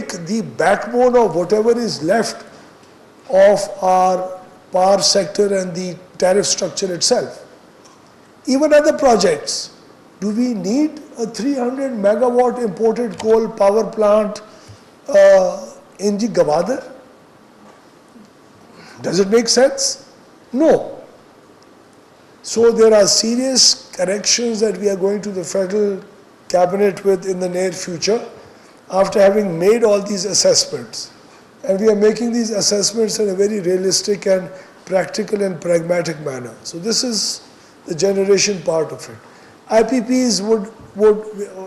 break the backbone of whatever is left of our power sector and the tariff structure itself. Even other projects. Do we need a 300 megawatt imported coal power plant in the Gwadar? Does it make sense? No. So there are serious corrections that we are going to the federal cabinet with in the near future after having made all these assessments. And we are making these assessments in a very realistic and practical and pragmatic manner. So this is the generation part of it. IPPs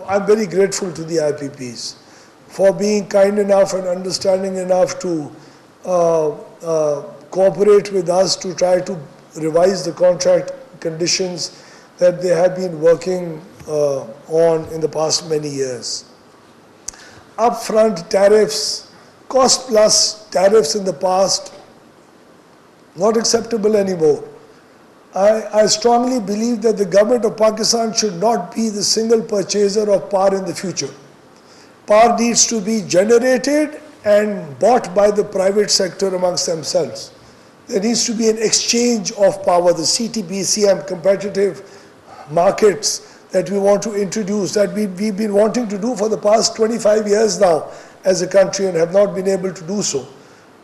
I'm very grateful to the IPPs for being kind enough and understanding enough to cooperate with us to try to revise the contract conditions that they have been working on in the past many years. Upfront tariffs, cost plus tariffs in the past, not acceptable anymore. I strongly believe that the government of Pakistan should not be the single purchaser of power in the future. Power needs to be generated and bought by the private sector amongst themselves. There needs to be an exchange of power, the CTBCM, competitive markets that we want to introduce, that we've been wanting to do for the past 25 years now as a country and have not been able to do so.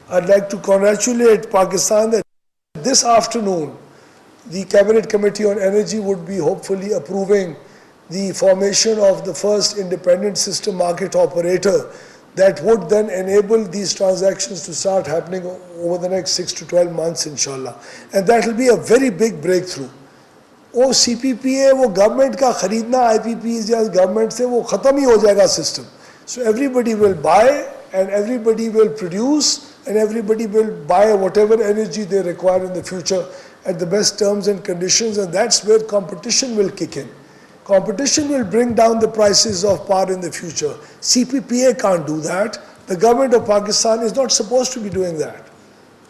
I'd like to congratulate Pakistan that this afternoon the Cabinet Committee on Energy would be hopefully approving the formation of the first independent system market operator that would then enable these transactions to start happening over the next 6 to 12 months, inshallah. And that will be a very big breakthrough. वो CPPA, वो government का खरीदना IPPs या government से वो ख़त्म ही हो जाएगा system. So everybody will buy and everybody will produce and everybody will buy whatever energy they require in the future at the best terms and conditions, and that's where competition will kick in. Competition will bring down the prices of power in the future. CPPA can't do that. The government of Pakistan is not supposed to be doing that.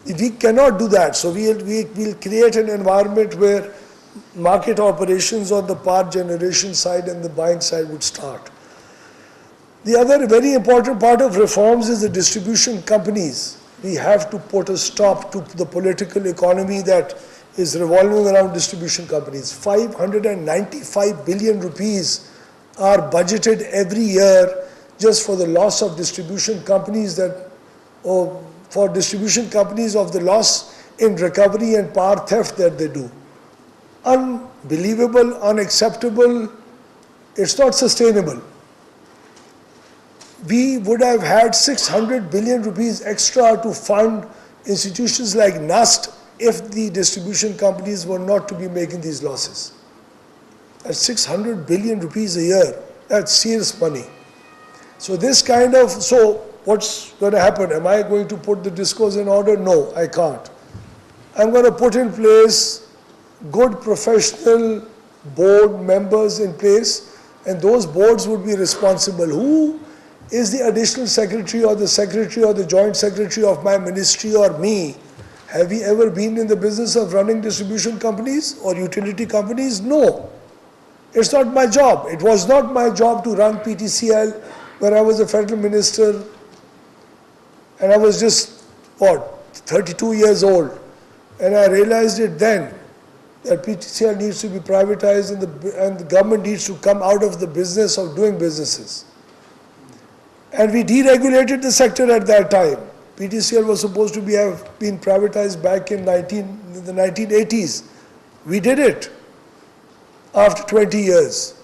We cannot do that. So we'll create an environment where market operations on the power generation side and the buying side would start. The other very important part of reforms is the distribution companies. We have to put a stop to the political economy that is revolving around distribution companies. 595 billion rupees are budgeted every year just for the loss of distribution companies for distribution companies of the loss in recovery and power theft that they do. Unbelievable, unacceptable, it's not sustainable. We would have had 600 billion rupees extra to fund institutions like NAST if the distribution companies were not to be making these losses. That's 600 billion rupees a year. That's serious money. So what's going to happen? Am I going to put the discourse in order? No, I can't. I'm going to put in place good professional board members in place, and those boards would be responsible. Who is the additional secretary or the joint secretary of my ministry or me? Have we ever been in the business of running distribution companies or utility companies? No. It's not my job. It was not my job to run PTCL when I was a federal minister and I was just, 32 years old. And I realized it then that PTCL needs to be privatized and the government needs to come out of the business of doing businesses. And we deregulated the sector at that time. PTCL was supposed to have been privatized back in the 1980s. We did it after 20 years.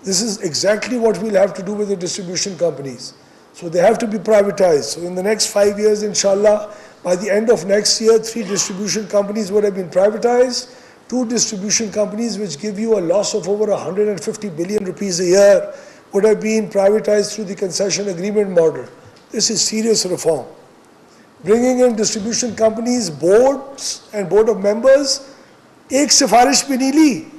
This is exactly what we'll have to do with the distribution companies. So they have to be privatized. So in the next 5 years, inshallah, by the end of next year, 3 distribution companies would have been privatized. 2 distribution companies which give you a loss of over 150 billion rupees a year would have been privatized through the concession agreement model. This is serious reform. Bringing in distribution companies, boards and board of members, एक सिफारिश भी नहीं ली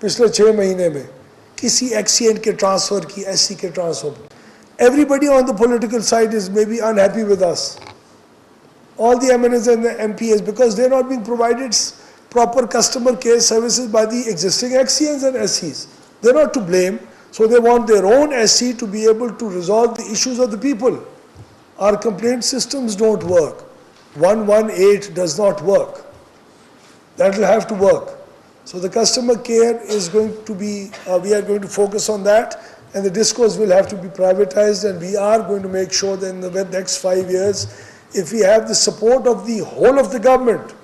पिछले 6 महीने में किसी XCN के transfer की, SC के transfer. Everybody on the political side is maybe unhappy with us. All the MNs and the MPs, because they're not being provided proper customer care services by the existing XCNs and SCs. They're not to blame. So they want their own SC to be able to resolve the issues of the people. Our complaint systems don't work. 118 does not work. That will have to work. So the customer care is going to be, we are going to focus on that, and the discos will have to be privatized, and we are going to make sure that in the next 5 years, if we have the support of the whole of the government,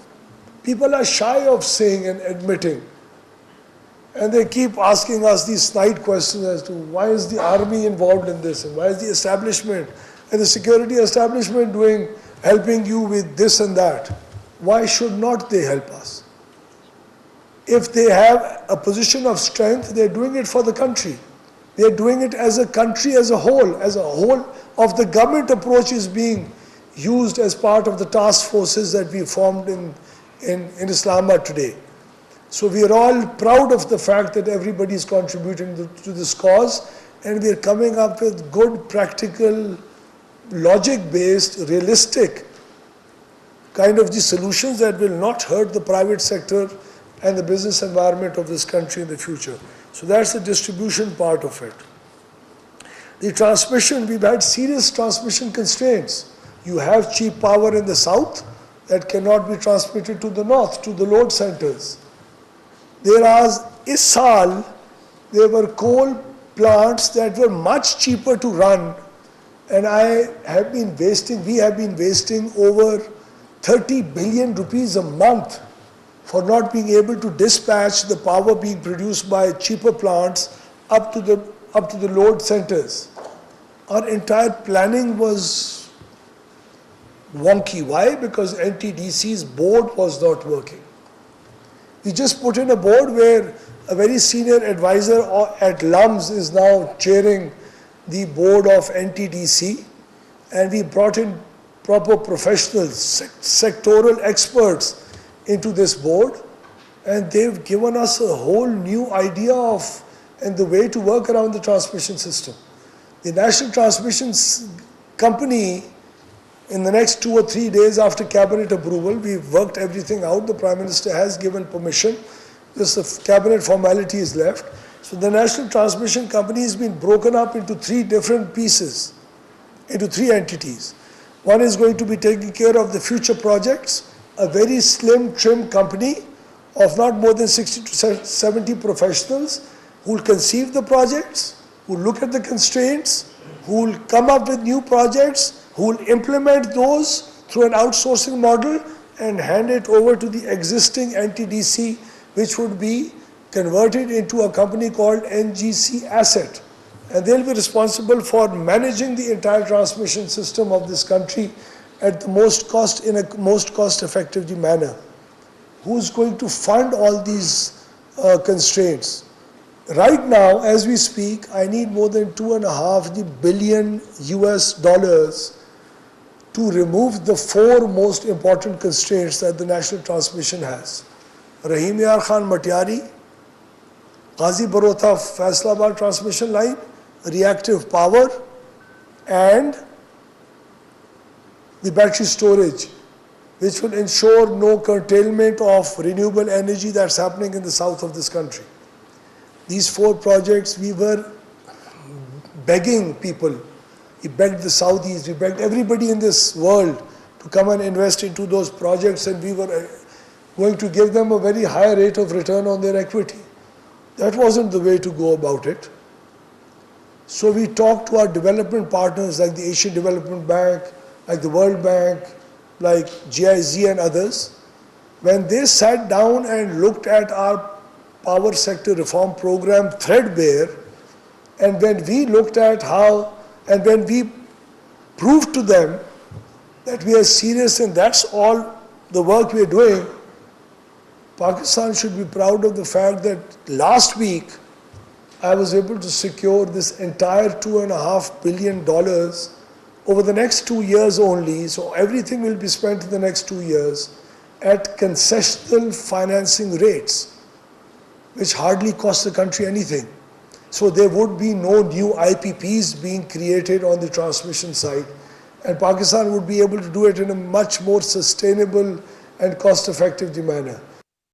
people are shy of saying and admitting. And they keep asking us these snide questions as to why is the army involved in this, and why is the establishment and the security establishment helping you with this and that. Why should not they help us? If they have a position of strength, they're doing it for the country. They're doing it as a country as a whole of the government approach is being used as part of the task forces that we formed in Islamabad today. So we are all proud of the fact that everybody is contributing to this cause, and we are coming up with good, practical, logic-based, realistic kind of the solutions that will not hurt the private sector and the business environment of this country in the future. So that's the distribution part of it. The transmission, we've had serious transmission constraints. You have cheap power in the south that cannot be transmitted to the north, to the load centers. There were coal plants that were much cheaper to run, and we have been wasting over 30 billion rupees a month for not being able to dispatch the power being produced by cheaper plants up to the load centers. Our entire planning was wonky. Why? Because NTDC's board was not working. We just put in a board where a very senior advisor at LUMS is now chairing the board of NTDC, and we brought in proper professionals, sectoral experts into this board, and they've given us a whole new idea of and the way to work around the transmission system. The National Transmission Company, in the next 2 or 3 days after cabinet approval, we've worked everything out. The Prime Minister has given permission. Just the cabinet formality is left. So the National Transmission Company has been broken up into 3 different pieces, into 3 entities. One is going to be taking care of the future projects, a very slim, trim company of not more than 60 to 70 professionals who will conceive the projects, who will look at the constraints, who will come up with new projects, who will implement those through an outsourcing model and hand it over to the existing NTDC, which would be converted into a company called NGC Asset. And they'll be responsible for managing the entire transmission system of this country at the in a most cost-effective manner. Who's going to fund all these constraints? Right now, as we speak, I need more than $2.5 billion to remove the 4 most important constraints that the national transmission has. Rahim Yar Khan Matiari, Ghazi Barotha Faisalabad transmission line, reactive power, and the battery storage, which will ensure no curtailment of renewable energy that's happening in the south of this country. These 4 projects, we were begging people. We begged the Saudis, we begged everybody in this world to come and invest into those projects, and we were going to give them a very high rate of return on their equity. That wasn't the way to go about it. So we talked to our development partners like the Asian Development Bank, like the World Bank, like GIZ and others. When they sat down and looked at our power sector reform program threadbare, and when we looked at and when we proved to them that we are serious and that's all the work we are doing, Pakistan should be proud of the fact that last week I was able to secure this entire $2.5 billion over the next 2 years only. So everything will be spent in the next 2 years at concessional financing rates, which hardly cost the country anything. So there would be no new IPPs being created on the transmission side, and Pakistan would be able to do it in a much more sustainable and cost-effective manner.